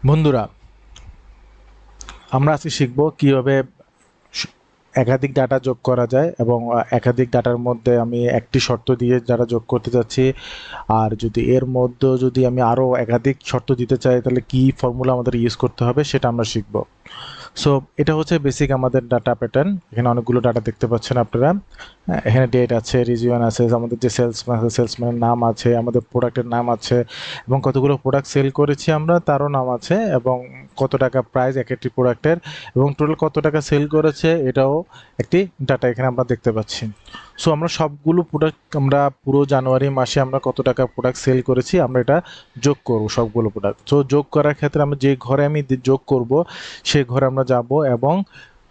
বন্ধুরা, আমরা আজকে শিখব কিভাবে স- একাধিক ডাটা যোগ করা যায় এবং একাধিক ডাটার মধ্যে আমি একটি শর্ত দিয়ে ডাটা যোগ করতে যাচ্ছি। আর যদি এর মধ্যে যদি আমি আরও একাধিক শর্ত দিতে চাই তাহলে কি ফর্মুলা আমাদের ইউজ করতে হবে সেটা আমরা শিখব। সো এটা হচ্ছে বেসিক আমাদের ডাটা প্যাটার্ন। এখানে অনেকগুলো ডাটা দেখতে পাচ্ছেন আপনারা। এখানে ডেট আছে, রিজিয়ন আছে, আমাদের যে সেলসম্যান আছে সেলসম্যানের নাম আছে, আমাদের প্রোডাক্টের নাম আছে এবং কতগুলো প্রোডাক্ট সেল করেছি আমরা তারও নাম আছে, এবং কত টাকা প্রাইস এক একটি প্রোডাক্টের, এবং টোটাল কত টাকা সেল করেছে এটাও একটি ডাটা এখানে আমরা দেখতে পাচ্ছি। সো আমরা সবগুলো প্রোডাক্ট, আমরা পুরো জানুয়ারি মাসে আমরা কত টাকা প্রোডাক্ট সেল করেছি আমরা এটা যোগ করব সবগুলো প্রোডাক্ট। সো যোগ করার ক্ষেত্রে আমরা যে ঘরে আমি যোগ করব সেই ঘরে আমরা যাব এবং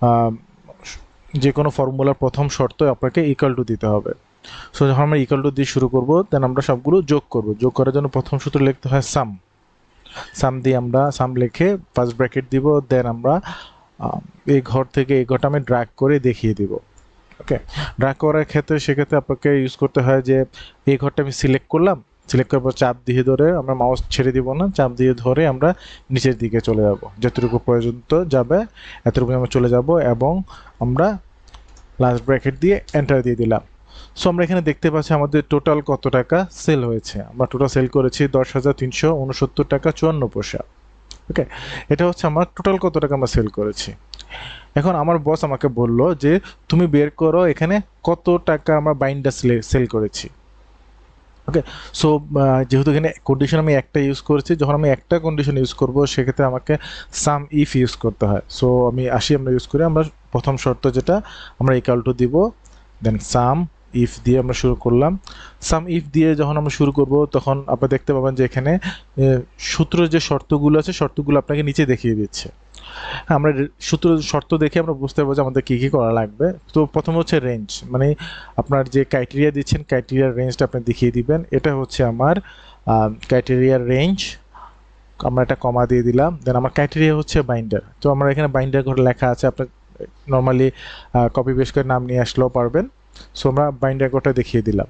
আহ, যে কোনো ফর্মুলার প্রথম শর্ত আপনাকে ইকুয়াল টু দিতে হবে। সো যখন আমরা ইকুয়াল টু দিয়ে শুরু করব দেন আমরা সবগুলো যোগ করব। যোগ করার জন্য প্রথম সূত্র লিখতে হয় সাম। সাম দিয়ে আমরা সাম লিখে ফার্স্ট ব্র্যাকেট দিব, দেন আমরা এই ঘর থেকে এই ঘরটা আমি ড্র্যাগ করে দেখিয়ে দিব। ওকে, ড্র্যাগ করার ক্ষেত্রে সেক্ষেত্রে আপনাকে ইউজ করতে হয় যে এই ঘরটা আমি সিলেক্ট করলাম, সিলেক্ট করার পর চাপ দিয়ে ধরে, আমরা মাউস ছেড়ে দিব না, চাপ দিয়ে ধরে আমরা নিচের দিকে চলে যাব, যতটুকু পর্যন্ত যাবে এতটুকু আমরা চলে যাব এবং আমরা লাস্ট ব্র্যাকেট দিয়ে এন্টার দিয়ে দিলাম। সো আমরা এখানে দেখতে পাচ্ছি আমাদের টোটাল কত টাকা সেল হয়েছে। আমরা টোটাল সেল করেছি 10,369 টাকা 54 পয়সা। ওকে, এটা হচ্ছে আমার টোটাল কত টাকা আমরা সেল করেছি। এখন আমার বস আমাকে বলল যে তুমি বের করো এখানে কত টাকা আমরা বাইন্ডার সেল করেছি। ওকে, সো যেহেতু এখানে কন্ডিশন আমি একটা ইউজ করেছি, যখন আমি একটা কন্ডিশন ইউজ করব সেক্ষেত্রে আমাকে সাম ইফ ইউজ করতে হয়। সো আমি আসি, আমরা ইউজ করি, আমরা প্রথম শর্ত যেটা আমরা ইকুয়াল টু দিব, দেন সাম ইফ দিয়ে আমরা শুরু করলাম। সাম ইফ দিয়ে যখন আমরা শুরু করব তখন আপনি দেখতে পাবেন যে এখানে সূত্রের যে শর্তগুলো আছে শর্তগুলো আপনাকে নিচে দেখিয়ে দিচ্ছে। হ্যাঁ, আমরা সূত্র শর্ত দেখে আমরা বুঝতে পারবো যে আমাদের কী কী করা লাগবে। তো প্রথম হচ্ছে রেঞ্জ, মানে আপনার যে ক্রাইটেরিয়া দিচ্ছেন ক্রাইটেরিয়ার রেঞ্জটা আপনি দেখিয়ে দিবেন। এটা হচ্ছে আমার ক্রাইটেরিয়ার রেঞ্জ। আমরা এটা কমা দিয়ে দিলাম, দেন আমার ক্রাইটেরিয়া হচ্ছে বাইন্ডার। তো আমরা এখানে বাইন্ডার ঘরে লেখা আছে, আপনি নর্মালি কপি পেস্ট করে নাম নিয়ে আসলেও পারবেন। সো আমরা বাইন্ডার ঘরটা দেখিয়ে দিলাম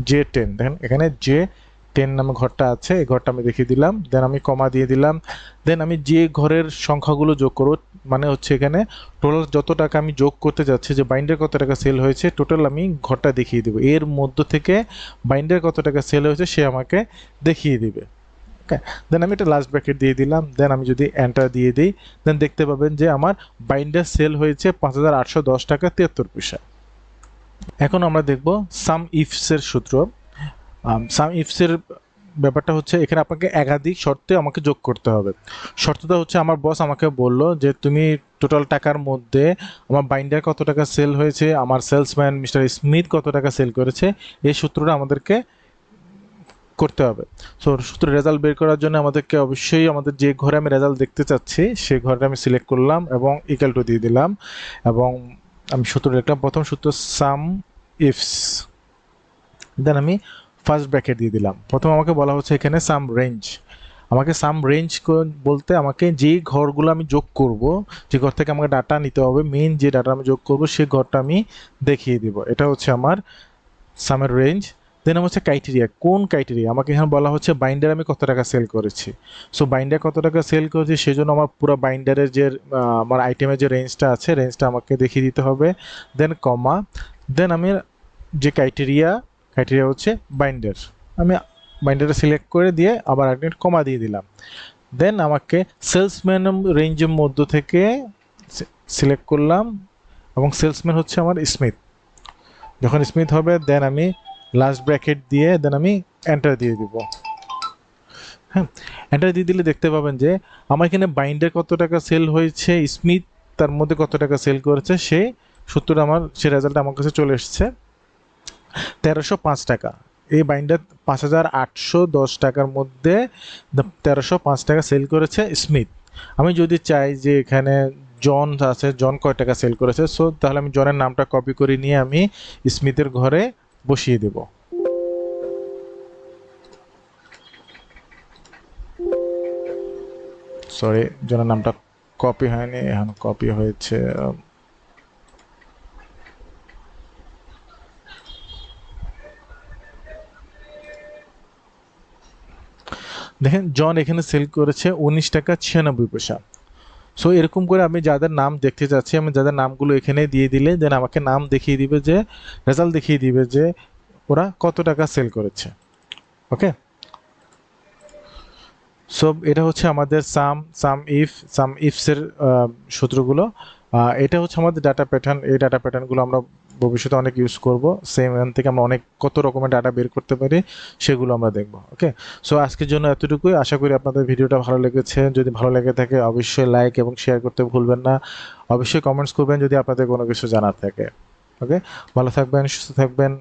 J10। দেখেন এখানে J10 নামে ঘরটা আছে, এই ঘরটা আমি দেখিয়ে দিলাম, দেন আমি কমা দিয়ে দিলাম। দেন আমি যে ঘরের সংখ্যাগুলো যোগ করব, মানে হচ্ছে এখানে টোটাল যত টাকা আমি যোগ করতে যাচ্ছি, যে বাইন্ডার কত টাকা সেল হয়েছে টোটাল আমি ঘরটা দেখিয়ে দেবো, এর মধ্য থেকে বাইন্ডার কত টাকা সেল হয়েছে সে আমাকে দেখিয়ে দিবে। ওকে, দেন আমি এটা লাস্ট ব্র্যাকেট দিয়ে দিলাম, দেন আমি যদি এন্টার দিয়ে দিই দেন দেখতে পাবেন যে আমার বাইন্ডার সেল হয়েছে 5,810 টাকা 73 পয়সা। এখন আমরা দেখব সাম ইফসের সূত্র। সাম ইফসের ব্যাপারটা হচ্ছে এখানে আপনাকে একাধিক শর্তে আমাকে যোগ করতে হবে। শর্তটা হচ্ছে আমার বস আমাকে বলল যে তুমি টোটাল টাকার মধ্যে আমার বাইন্ডার কত টাকা সেল হয়েছে, আমার সেলসম্যান মিস্টার স্মিথ কত টাকা সেল করেছে, এই সূত্রটা আমাদেরকে করতে হবে। সো সূত্র রেজাল্ট বের করার জন্য আমাদেরকে অবশ্যই আমাদের যে ঘরে আমি রেজাল্ট দেখতে চাচ্ছি সেই ঘরটা আমি সিলেক্ট করলাম এবং ইকুয়াল টু দিয়ে দিলাম, এবং আমি সূত্র লিখলাম, প্রথম সূত্র সাম ইফস, দেন আমি ফার্স্ট ব্র্যাকেট দিয়ে দিলাম। প্রথম আমাকে বলা হচ্ছে এখানে সাম রেঞ্জ। আমাকে সাম রেঞ্জ বলতে আমাকে যে ঘরগুলো আমি যোগ করব, যে ঘর থেকে আমাকে ডাটা নিতে হবে, মেইন যে ডাটা আমি যোগ করব সেই ঘরটা আমি দেখিয়ে দিব। এটা হচ্ছে আমার সামের রেঞ্জ। দেন আমার হচ্ছে ক্রাইটেরিয়া, কোন ক্রাইটেরিয়া আমাকে এখানে বলা হচ্ছে বাইন্ডার আমি কত টাকা সেল করেছি। সো বাইন্ডার কত টাকা সেল করেছি সেই জন্য আমার পুরো বাইন্ডারের যে আমার আইটেমের যে রেঞ্জটা আছে রেঞ্জটা আমাকে দেখিয়ে দিতে হবে। দেন কমা, দেন আমি যে ক্রাইটেরিয়া, ক্রাইটেরিয়া হচ্ছে বাইন্ডার, আমি বাইন্ডারটা সিলেক্ট করে দিয়ে আবার একটা কমা দিয়ে দিলাম। দেন আমাকে সেলসম্যান রেঞ্জের মধ্য থেকে সিলেক্ট করলাম এবং সেলসম্যান হচ্ছে আমার স্মিথ। যখন স্মিথ হবে দেন আমি লাস্ট ব্র্যাকেট দিয়ে দেন আমি এন্টার দিয়ে দিব। হ্যাঁ, এন্টার দিয়ে দিলে দেখতে পাবেন যে আমার এখানে বাইন্ডার কত টাকা সেল হয়েছে, স্মিথ তার মধ্যে কত টাকা সেল করেছে, সে সূত্রটা আমার সে রেজাল্ট আমার কাছে চলে এসেছে 1305 টাকা। এই বাইন্ডার 5,810 টাকার মধ্যে 1305 টাকা সেল করেছে স্মিথ। আমি যদি চাই যে এখানে জন আছে, জন কয় টাকা সেল করেছে, সো তাহলে আমি জনের নামটা কপি করে নিয়ে আমি স্মিথের ঘরে বসিয়ে দেব। সরি, জনের নামটা কপি হয়নি, এখন কপি হয়েছে। দেখেন জন এখানে সেল করেছে 19 টাকা 96 পয়সা। সো এরকম করে আমি যাদের নাম দেখতে চাচ্ছি, আমি যাদের নামগুলো এখানে দিয়ে দিলে দেন আমাকে নাম দেখিয়ে দিবে, যে রেজাল্ট দেখিয়ে দিবে যে ওরা কত টাকা সেল করেছে। ওকে, সো এটা হচ্ছে আমাদের সাম ইফসের সূত্রগুলো। এটা হচ্ছে আমাদের ডাটা প্যাটার্ন। এই ডাটা প্যাটার্নগুলো আমরা ভবিষ্যতে অনেক ইউজ করব। সেম এখান থেকে আমরা অনেক কত রকমের ডাটা বের করতে পারি সেগুলো আমরা দেখব। ওকে, সো আজকের জন্য এতটুকুই। আশা করি আপনাদের ভিডিওটা ভালো লেগেছে। যদি ভালো লেগে থাকে অবশ্যই লাইক এবং শেয়ার করতে ভুলবেন না। অবশ্যই কমেন্টস করবেন যদি আপনাদের কোনো কিছু জানার থাকে। ওকে, ভালো থাকবেন, সুস্থ থাকবেন।